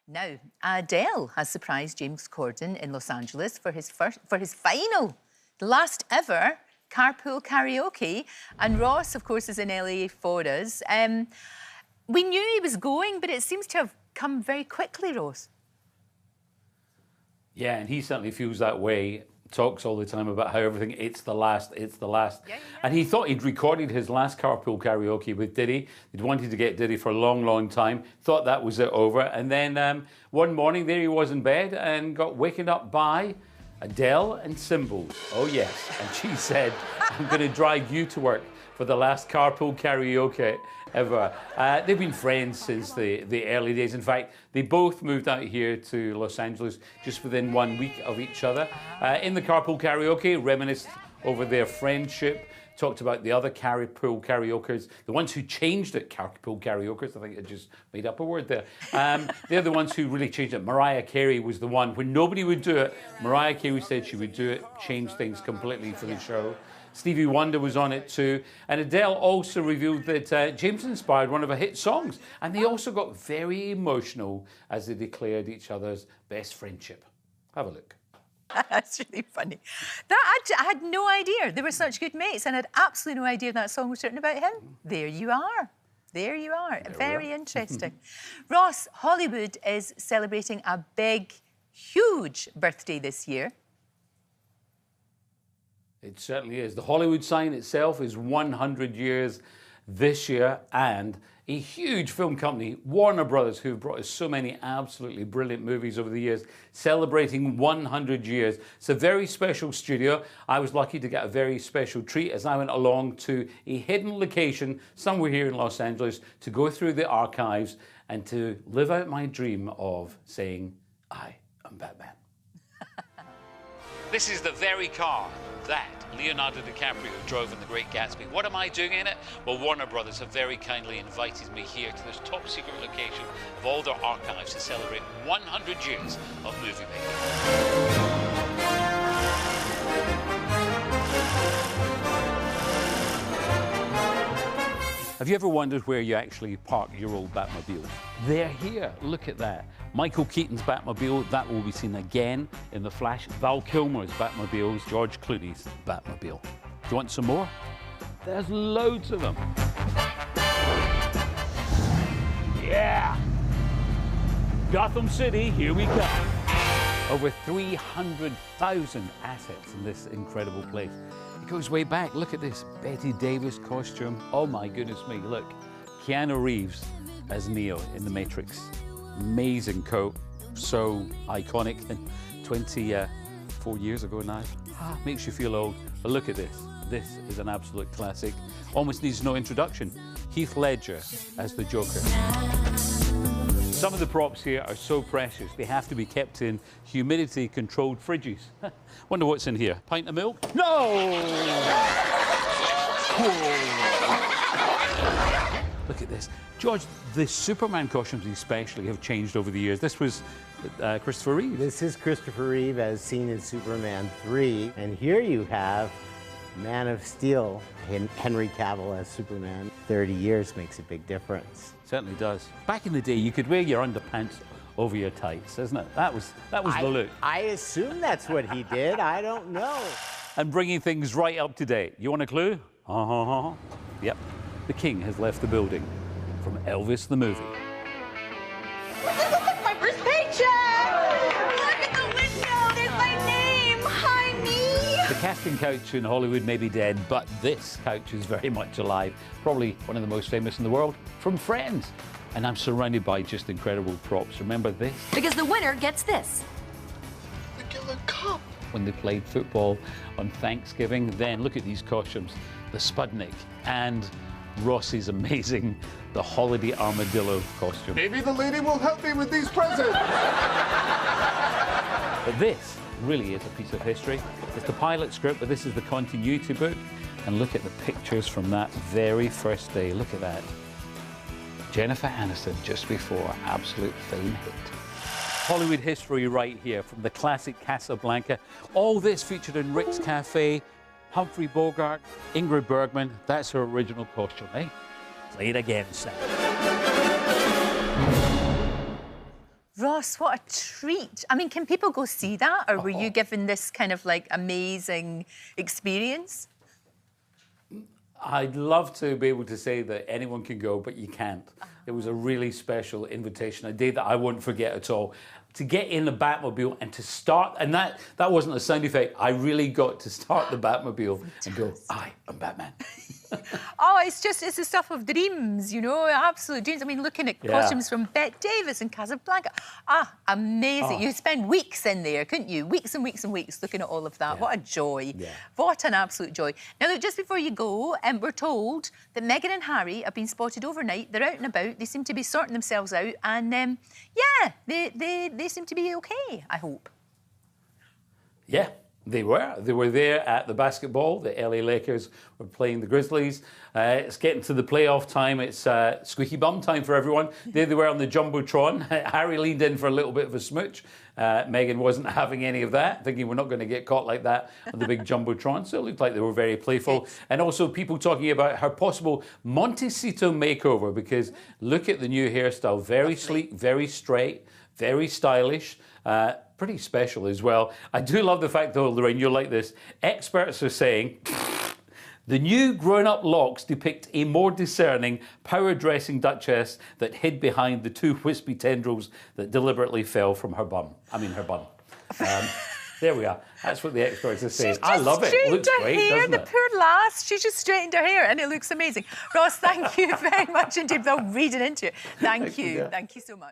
Now, Adele has surprised James Cordon in Los Angeles for his final, the last ever carpool karaoke. And Ross, of course, is in LA for us. We knew he was going, but it seems to have come very quickly, Ross. Yeah, and he certainly feels that way. Talks all the time about how everything, it's the last. Yeah. And he thought he'd recorded his last carpool karaoke with Diddy. He'd wanted to get Diddy for a long, long time. Thought that was it over. And then one morning, there he was in bed and got waken up by Adele and Cymbals. Oh, yes. And she said, I'm going to drive you to work for the last carpool karaoke ever. They've been friends since the early days. In fact, they both moved out here to Los Angeles just within 1 week of each other. In the carpool karaoke, reminisced over their friendship, talked about the other carpool karaokers, the ones who changed it, carpool karaokers, I think I just made up a word there. They're the ones who really changed it. Mariah Carey was the one, when nobody would do it, Mariah Carey said she would do it, change things completely for the show. Stevie Wonder was on it too. And Adele also revealed that James inspired one of her hit songs. And they also got very emotional as they declared each other's best friendship. Have a look. That's really funny. I had no idea they were such good mates, and I had absolutely no idea that song was written about him. There you are. There you are. Very interesting. Ross, Hollywood is celebrating a big, huge birthday this year. It certainly is. The Hollywood sign itself is 100 years this year, and a huge film company, Warner Brothers, who've brought us so many absolutely brilliant movies over the years, celebrating 100 years. It's a very special studio. I was lucky to get a very special treat as I went along to a hidden location somewhere here in Los Angeles to go through the archives and to live out my dream of saying, I am Batman. This is the very car that Leonardo DiCaprio drove in The Great Gatsby. What am I doing in it? Well, Warner Brothers have very kindly invited me here to this top secret location of all their archives to celebrate 100 years of movie making. Have you ever wondered where you actually park your old Batmobile? They're here. Look at that. Michael Keaton's Batmobile, that will be seen again in The Flash. Val Kilmer's Batmobiles, George Clooney's Batmobile. Do you want some more? There's loads of them. Yeah! Gotham City, here we go. Over 300,000 assets in this incredible place. It goes way back. Look at this Betty Davis costume. Oh my goodness me, look. Keanu Reeves as Neo in The Matrix. Amazing coat, so iconic. 24 years ago now. Makes you feel old. But look at this. This is an absolute classic. Almost needs no introduction. Heath Ledger as the Joker. Some of the props here are so precious, they have to be kept in humidity-controlled fridges. Wonder what's in here. Pint of milk? No! Look at this. George, the Superman costumes especially have changed over the years. This was Christopher Reeve. This is Christopher Reeve as seen in Superman 3. And here you have Man of Steel, Henry Cavill as Superman. 30 years makes a big difference. Certainly does. Back in the day, you could wear your underpants over your tights, isn't it? That was the look. I assume that's what he did. I don't know. And bringing things right up to date. You want a clue? Yep. The King has left the building from Elvis the movie. This is like my first paycheck! Look at the window! There's my name! Hi, me! The casting couch in Hollywood may be dead, but this couch is very much alive. Probably one of the most famous in the world, from Friends. And I'm surrounded by just incredible props. Remember this? Because the winner gets this. The Killer Cup. When they played football on Thanksgiving, then look at these costumes. The Sputnik and Rossi's amazing, the Holiday Armadillo costume. Maybe the lady will help me with these presents. But this really is a piece of history. It's the pilot script, but this is the continuity book. And look at the pictures from that very first day. Look at that. Jennifer Aniston just before absolute fame hit. Hollywood history right here, from the classic Casablanca. All this featured in Rick's Cafe. Humphrey Bogart, Ingrid Bergman, that's her original costume, eh? Play it again, Sam. Ross, Ross, what a treat. I mean, can people go see that? Or were you given this kind of like amazing experience? I'd love to be able to say that anyone can go, but you can't. It was a really special invitation, a day that I won't forget at all. To get in the Batmobile and to start, and that wasn't a sound effect. I really got to start the Batmobile and go, I am Batman. Oh, it's the stuff of dreams, you know, absolute dreams. I mean, looking at costumes from Bette Davis and Casablanca. Amazing. You spend weeks in there, couldn't you? Weeks and weeks and weeks looking at all of that. What a joy. What an absolute joy. Now, look, just before you go, we're told that Meghan and Harry have been spotted overnight. They're out and about. They seem to be sorting themselves out. And, they seem to be okay, I hope. Yeah. They were. They were there at the basketball. The LA Lakers were playing the Grizzlies. It's getting to the playoff time. It's squeaky bum time for everyone. There they were on the Jumbotron. Harry leaned in for a little bit of a smooch. Meghan wasn't having any of that, thinking we're not going to get caught like that on the big Jumbotron. So it looked like they were very playful. And also people talking about her possible Montecito makeover, because look at the new hairstyle. Very sleek, very straight, very stylish. Pretty special as well. I do love the fact, though, Lorraine, you'll like this. Experts are saying the new grown-up locks depict a more discerning, power-dressing Duchess that hid behind the two wispy tendrils that deliberately fell from her bum. I mean, her bum. There we are. That's what the experts are saying. I love it. It looks great, doesn't it? The poor lass, she's just straightened her hair and it looks amazing. Ross, thank you very much indeed. They'll read it into it. Thank you. Thank you so much.